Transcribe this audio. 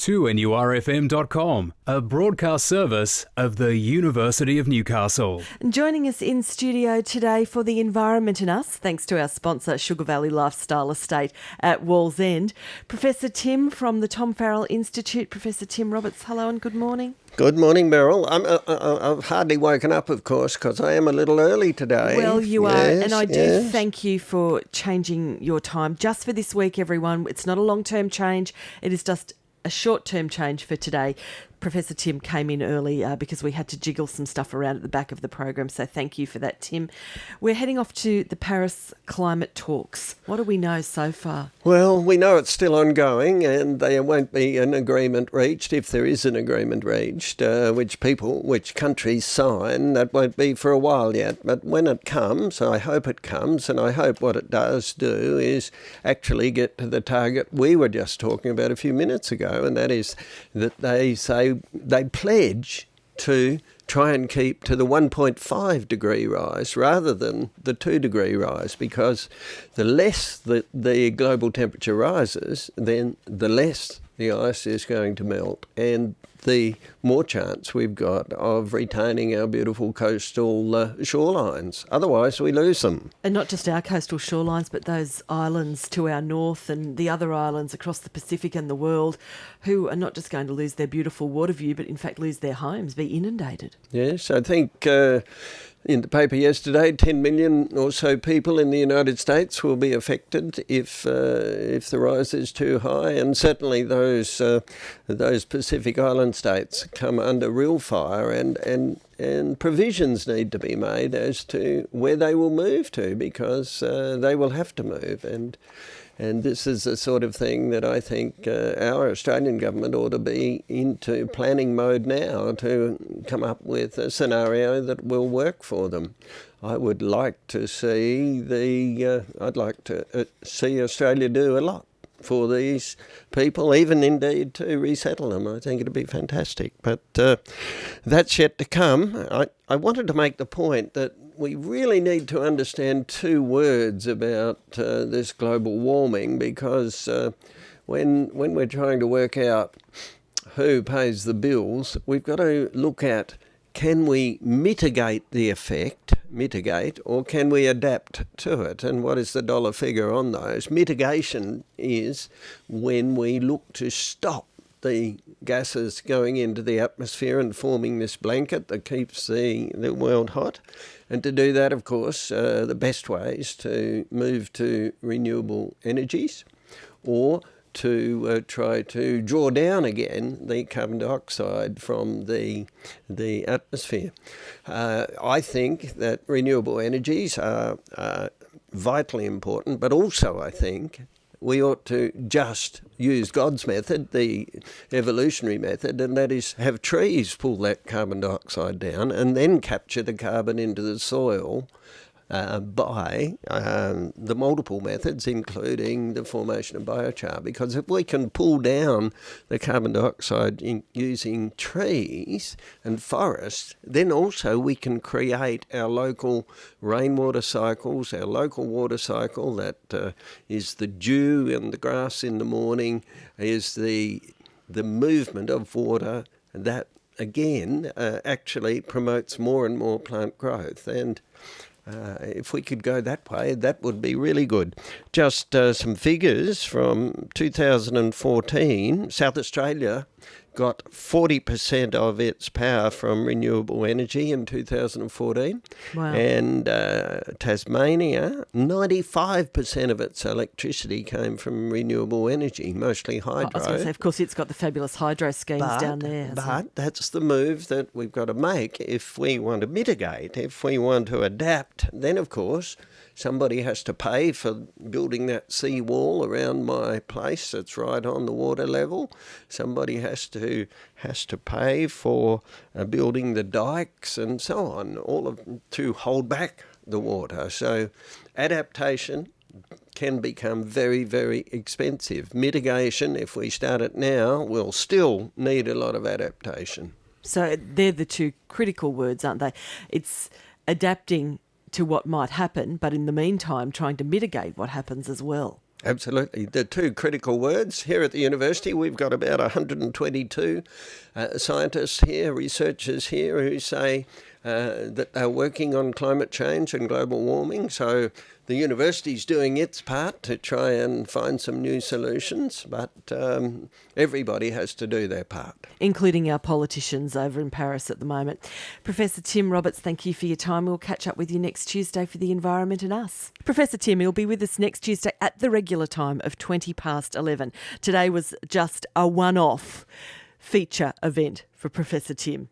2NURFM.com, a broadcast service of the University of Newcastle. Joining us in studio today for The Environment and Us, thanks to our sponsor, Sugar Valley Lifestyle Estate at Wallsend, Professor Tim from the Tom Farrell Institute. Professor Tim Roberts, hello and good morning. Good morning, Beryl. I've hardly woken up, of course, because I am a little early today. Well, you are, and I do thank you for changing your time just for this week, everyone. It's not a long-term change. It is just a short-term change for today. Professor Tim came in early because we had to jiggle some stuff around at the back of the program, so thank you for that, Tim. We're heading off to the Paris climate talks. What do we know so far? Well, we know it's still ongoing and there won't be an agreement reached, if there is an agreement reached, which countries sign. That won't be for a while yet. But when it comes, I hope it comes, and I hope what it does do is actually get to the target we were just talking about a few minutes ago, and that is that they say they pledge to try and keep to the 1.5 degree rise rather than the 2 degree rise, because the less the global temperature rises, then the less the ice is going to melt, and the more chance we've got of retaining our beautiful coastal shorelines. Otherwise, we lose them. And not just our coastal shorelines, but those islands to our north and the other islands across the Pacific and the world, who are not just going to lose their beautiful water view, but in fact lose their homes, be inundated. Yes, I think in the paper yesterday, 10 million or so people in the United States will be affected if the rise is too high, and certainly those Pacific Island states come under real fire, and provisions need to be made as to where they will move to, because they will have to move. And this is the sort of thing that I think our Australian government ought to be into planning mode now to come up with a scenario that will work for them. I would like to see see Australia do a lot for these people, even indeed to resettle them. I think it'd be fantastic. But that's yet to come. I wanted to make the point that we really need to understand two words about this global warming, because when we're trying to work out who pays the bills, we've got to look at, can we mitigate the effect, or can we adapt to it? And what is the dollar figure on those? Mitigation is when we look to stop the gases going into the atmosphere and forming this blanket that keeps the world hot. And to do that, of course, the best way is to move to renewable energies, or to try to draw down again the carbon dioxide from the atmosphere. I think that renewable energies are vitally important, but also I think we ought to just use God's method, the evolutionary method, and that is have trees pull that carbon dioxide down and then capture the carbon into the soil by the multiple methods, including the formation of biochar. Because if we can pull down the carbon dioxide using trees and forests, then also we can create our local rainwater cycles, our local water cycle that is the dew and the grass in the morning, is the movement of water that, again, actually promotes more and more plant growth. And if we could go that way, that would be really good. Just some figures from 2014. South Australia got 40% of its power from renewable energy in 2014. Wow. And Tasmania, 95% of its electricity came from renewable energy, mostly hydro. I was going to say, of course, it's got the fabulous hydro schemes down there. But that's the move that we've got to make if we want to mitigate, if we want to adapt. Then, of course, somebody has to pay for building that seawall around my place that's right on the water level. Somebody has to pay for building the dikes and so on, all of them to hold back the water. So adaptation can become very, very expensive. Mitigation, if we start it now, will still need a lot of adaptation. So they're the two critical words, aren't they? It's adapting to what might happen, but in the meantime, trying to mitigate what happens as well. Absolutely. The two critical words here at the university, we've got about 122 scientists here, researchers here who say that they're working on climate change and global warming. So the university's doing its part to try and find some new solutions, but everybody has to do their part. Including our politicians over in Paris at the moment. Professor Tim Roberts, thank you for your time. We'll catch up with you next Tuesday for The Environment and Us. Professor Tim, he'll be with us next Tuesday at the regular time of 11:20. Today was just a one-off feature event for Professor Tim.